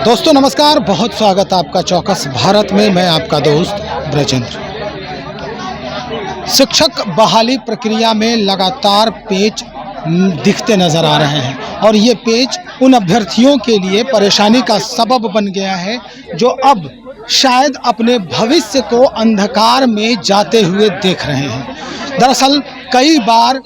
दोस्तों नमस्कार, बहुत स्वागत आपका चौकस भारत में। मैं आपका दोस्त ब्रजेंद्र। शिक्षक बहाली प्रक्रिया में लगातार पेच दिखते नजर आ रहे हैं और ये पेच उन अभ्यर्थियों के लिए परेशानी का सबब बन गया है जो अब शायद अपने भविष्य को अंधकार में जाते हुए देख रहे हैं। दरअसल कई बार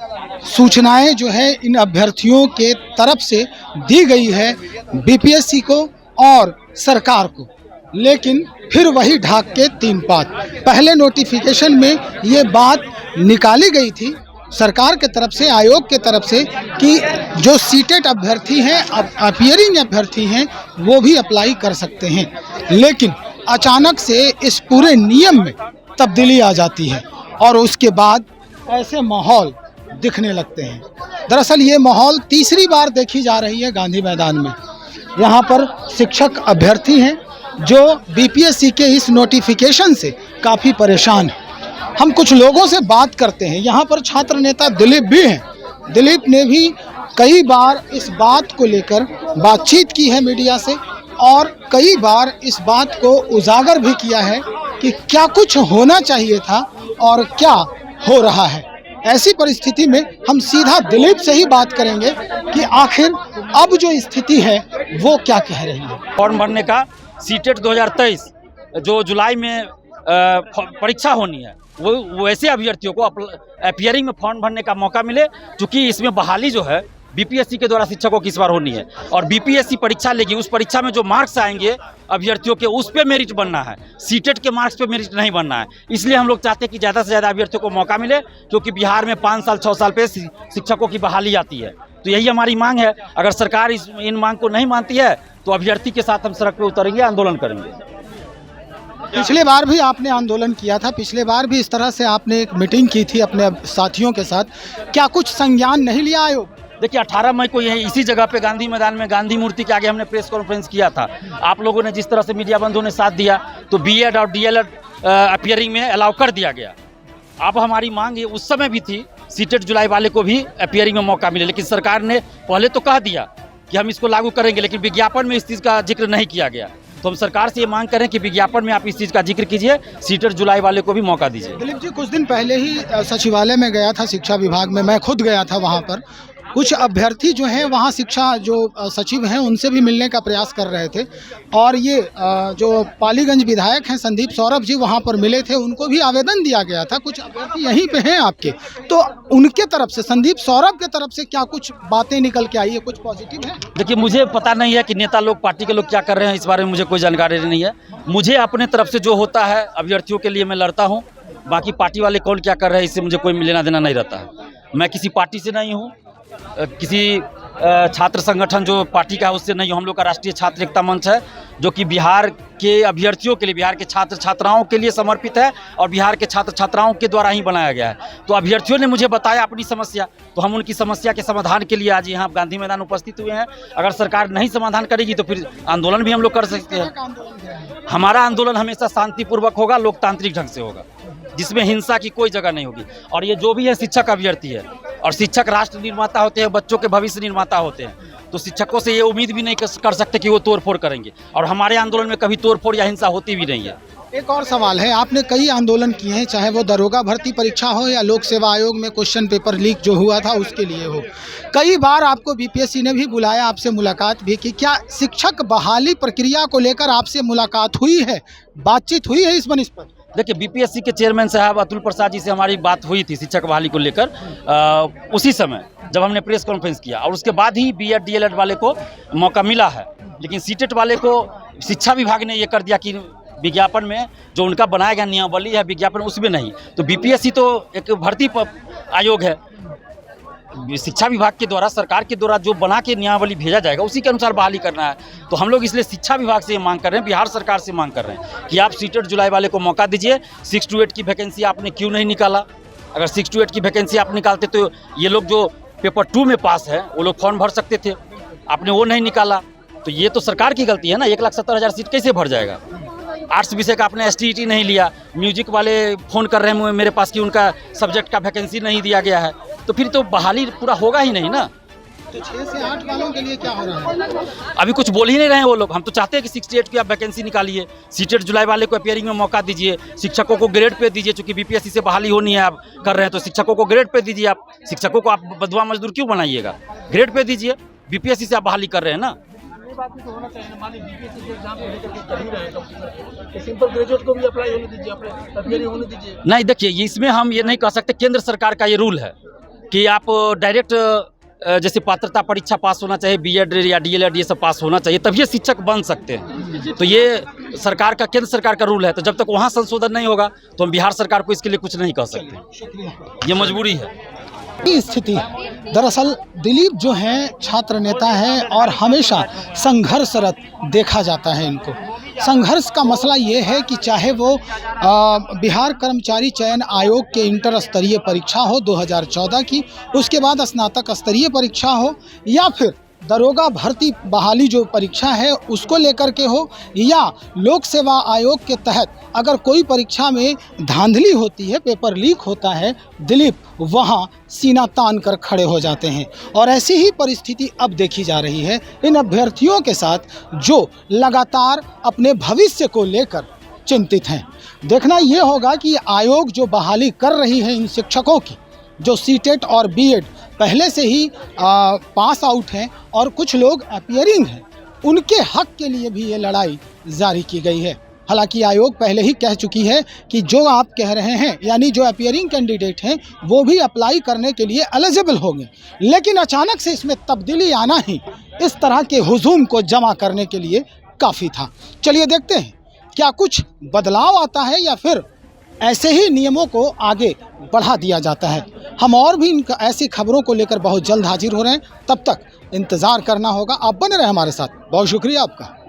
सूचनाएं जो है इन अभ्यर्थियों के तरफ से दी गई है बीपीएससी को और सरकार को, लेकिन फिर वही ढाक के तीन पात। पहले नोटिफिकेशन में ये बात निकाली गई थी सरकार के तरफ से, आयोग के तरफ से, कि जो सीटेट अभ्यर्थी हैं, अपीयरिंग अभ्यर्थी हैं, वो भी अप्लाई कर सकते हैं। लेकिन अचानक से इस पूरे नियम में तब्दीली आ जाती है और उसके बाद ऐसे माहौल दिखने लगते हैं। दरअसल ये माहौल तीसरी बार देखी जा रही है गांधी मैदान में। यहाँ पर शिक्षक अभ्यर्थी हैं जो बीपीएससी के इस नोटिफिकेशन से काफ़ी परेशान हैं। हम कुछ लोगों से बात करते हैं। यहाँ पर छात्र नेता दिलीप भी हैं। दिलीप ने भी कई बार इस बात को लेकर बातचीत की है मीडिया से और कई बार इस बात को उजागर भी किया है कि क्या कुछ होना चाहिए था और क्या हो रहा है। ऐसी परिस्थिति में हम सीधा दिलीप से ही बात करेंगे कि आखिर अब जो स्थिति है वो क्या कह रही है। फॉर्म भरने का सीटेट 2023 जो जुलाई में परीक्षा होनी है, वो वैसे अभ्यर्थियों को अपीयरिंग में फॉर्म भरने का मौका मिले, क्योंकि इसमें बहाली जो है बीपीएससी के द्वारा शिक्षकों की इस बार होनी है और बीपीएससी परीक्षा लेगी। उस परीक्षा में जो मार्क्स आएंगे अभ्यर्थियों के, उस पे मेरिट बनना है, सीटेट के मार्क्स पे मेरिट नहीं बनना है। इसलिए हम लोग चाहते हैं कि ज़्यादा से ज़्यादा अभ्यर्थियों को मौका मिले, क्योंकि बिहार में 5 साल 6 साल पे शिक्षकों की बहाली आती है। तो यही हमारी मांग है। अगर सरकार इन मांग को नहीं मानती है तो अभ्यर्थी के साथ हम सड़क पर उतरेंगे, आंदोलन करेंगे। पिछले बार भी आपने आंदोलन किया था, पिछले बार भी इस तरह से आपने एक मीटिंग की थी अपने साथियों के साथ। क्या कुछ संज्ञान नहीं लिया आयोग? देखिए 18 मई को यही इसी जगह पे गांधी मैदान में गांधी मूर्ति के आगे हमने प्रेस कॉन्फ्रेंस किया था। आप लोगों ने जिस तरह से मीडिया बंधुओं ने साथ दिया, तो बीएड और डीएलएड अपीयरिंग में अलाउ कर दिया गया। अब हमारी मांग ये उस समय भी थी, सीटेट जुलाई वाले को भी अपीयरिंग में मौका मिले, लेकिन सरकार ने पहले तो कह दिया कि हम इसको लागू करेंगे, लेकिन विज्ञापन में इस चीज़ का जिक्र नहीं किया गया। तो हम सरकार से ये मांग करें कि विज्ञापन में आप इस चीज़ का जिक्र कीजिए, सीटेट जुलाई वाले को भी मौका दीजिए। दिलीप जी, कुछ दिन पहले ही सचिवालय में गया था, शिक्षा विभाग में, मैं खुद गया था वहाँ पर। कुछ अभ्यर्थी जो हैं वहाँ शिक्षा जो सचिव हैं उनसे भी मिलने का प्रयास कर रहे थे और ये जो पालीगंज विधायक हैं संदीप सौरभ जी वहाँ पर मिले थे, उनको भी आवेदन दिया गया था। कुछ अभ्यर्थी यहीं पे हैं आपके, तो उनके तरफ से, संदीप सौरभ के तरफ से क्या कुछ बातें निकल के आई है, कुछ पॉजिटिव है? देखिए मुझे पता नहीं है कि नेता लोग, पार्टी के लोग क्या कर रहे हैं, इस बारे में मुझे कोई जानकारी नहीं है। मुझे अपने तरफ से जो होता है अभ्यर्थियों के लिए मैं लड़ता हूँ। बाकी पार्टी वाले कौन क्या कर रहे हैं इससे मुझे कोई लेना देना नहीं रहता है। मैं किसी पार्टी से नहीं हूँ, किसी छात्र संगठन जो पार्टी का है उससे नहीं। हम लोग का राष्ट्रीय छात्र एकता मंच है जो कि बिहार के अभ्यर्थियों के लिए, बिहार के छात्र छात्राओं के लिए समर्पित है और बिहार के छात्र छात्राओं के द्वारा ही बनाया गया है। तो अभ्यर्थियों ने मुझे बताया अपनी समस्या, तो हम उनकी समस्या के समाधान के लिए आज यहाँ गांधी मैदान उपस्थित हुए हैं। अगर सरकार नहीं समाधान करेगी तो फिर आंदोलन भी हम लोग कर सकते हैं। हमारा आंदोलन हमेशा शांतिपूर्वक होगा, लोकतांत्रिक ढंग से होगा, जिसमें हिंसा की कोई जगह नहीं होगी। और ये जो भी है शिक्षक अभ्यर्थी है और शिक्षक राष्ट्र निर्माता होते हैं, बच्चों के भविष्य निर्माता होते हैं, तो शिक्षकों से ये उम्मीद भी नहीं कर सकते कि वो तोड़फोड़ करेंगे और हमारे आंदोलन में कभी तोड़फोड़ या हिंसा होती भी नहीं है। एक और सवाल है, आपने कई आंदोलन किए हैं, चाहे वो दरोगा भर्ती परीक्षा हो या लोक सेवा आयोग में क्वेश्चन पेपर लीक जो हुआ था उसके लिए हो। कई बार आपको बीपीएससी ने भी बुलाया, आपसे मुलाकात भी की। क्या शिक्षक बहाली प्रक्रिया को लेकर आपसे मुलाकात हुई है, बातचीत हुई है इस बनिस्पत? देखिए बीपीएससी के चेयरमैन साहब अतुल प्रसाद जी से हमारी बात हुई थी शिक्षक बहाली को लेकर, उसी समय जब हमने प्रेस कॉन्फ्रेंस किया, और उसके बाद ही बीएड डीएलएड वाले को मौका मिला है। लेकिन सीटेट वाले को शिक्षा विभाग ने ये कर दिया कि विज्ञापन में जो उनका बनाया गया नियमावली है विज्ञापन उसमें नहीं। तो बीपीएससी तो एक भर्ती आयोग है, शिक्षा विभाग के द्वारा, सरकार के द्वारा जो बना के नियमावली भेजा जाएगा उसी के अनुसार बहाली करना है। तो हम लोग इसलिए शिक्षा विभाग से ये मांग कर रहे हैं, बिहार सरकार से मांग कर रहे हैं कि आप सीटेट जुलाई वाले को मौका दीजिए। 6 to 8 की वैकेंसी आपने क्यों नहीं निकाला? अगर 6 to 8 की वैकेंसी आप निकालते तो ये लोग जो पेपर 2 में पास है वो लोग फॉर्म भर सकते थे, आपने वो नहीं निकाला। तो ये तो सरकार की गलती है ना। 1,70,000 सीट कैसे भर जाएगा? आर्ट्स विषय का आपने STET नहीं लिया। म्यूजिक वाले फ़ोन कर रहे हैं मेरे पास कि उनका सब्जेक्ट का वैकेंसी नहीं दिया गया है, तो फिर तो बहाली पूरा होगा ही नहीं ना। तो 6 से 8 वालों के लिए क्या हो रहा है? अभी कुछ बोल ही नहीं रहे हैं वो लोग। हम तो चाहते हैं कि 68 की आप वैकेंसी निकालिए, सीटेट जुलाई वाले को अपियरिंग में मौका दीजिए, शिक्षकों को ग्रेड पे दीजिए, चूंकि बीपीएससी से बहाली होनी है, आप कर रहे हैं तो शिक्षकों को ग्रेड पे दीजिए। आप शिक्षकों को आप बदवा मजदूर क्यों बनाइएगा, ग्रेड पे दीजिए। बीपीएससी से आप बहाली कर रहे हैं ना। सिंपल ग्रेजुएट को भी अप्लाई होने दीजिए, अप्लाई होने दीजिए। नहीं, देखिए इसमें हम ये नहीं कह सकते, केंद्र सरकार का ये रूल है कि आप डायरेक्ट जैसे पात्रता परीक्षा पास होना चाहिए, बीएड या डीएलएड ये सब पास होना चाहिए, तभी ये शिक्षक बन सकते हैं। तो ये सरकार का, केंद्र सरकार का रूल है। तो जब तक वहाँ संशोधन नहीं होगा तो हम बिहार सरकार को इसके लिए कुछ नहीं कह सकते, ये मजबूरी है। की स्थिति दरअसल दिलीप जो हैं छात्र नेता हैं और हमेशा संघर्षरत देखा जाता है इनको। संघर्ष का मसला ये है कि चाहे वो बिहार कर्मचारी चयन आयोग के इंटर स्तरीय परीक्षा हो 2014 की, उसके बाद स्नातक स्तरीय परीक्षा हो, या फिर दरोगा भर्ती बहाली जो परीक्षा है उसको लेकर के हो, या लोक सेवा आयोग के तहत अगर कोई परीक्षा में धांधली होती है, पेपर लीक होता है, दिलीप वहाँ सीना तान कर खड़े हो जाते हैं। और ऐसी ही परिस्थिति अब देखी जा रही है इन अभ्यर्थियों के साथ जो लगातार अपने भविष्य को लेकर चिंतित हैं। देखना ये होगा कि आयोग जो बहाली कर रही है इन शिक्षकों की, जो सीटेट और बीएड पहले से ही पास आउट हैं और कुछ लोग अपीयरिंग हैं, उनके हक के लिए भी ये लड़ाई जारी की गई है। हालांकि आयोग पहले ही कह चुकी है कि जो आप कह रहे हैं, यानी जो अपीयरिंग कैंडिडेट हैं वो भी अप्लाई करने के लिए एलिजिबल होंगे, लेकिन अचानक से इसमें तब्दीली आना ही इस तरह के हुजूम को जमा करने के लिए काफ़ी था। चलिए देखते हैं क्या कुछ बदलाव आता है या फिर ऐसे ही नियमों को आगे बढ़ा दिया जाता है। हम और भी इन ऐसी खबरों को लेकर बहुत जल्द हाजिर हो रहे हैं, तब तक इंतज़ार करना होगा। आप बने रहें हमारे साथ। बहुत शुक्रिया आपका।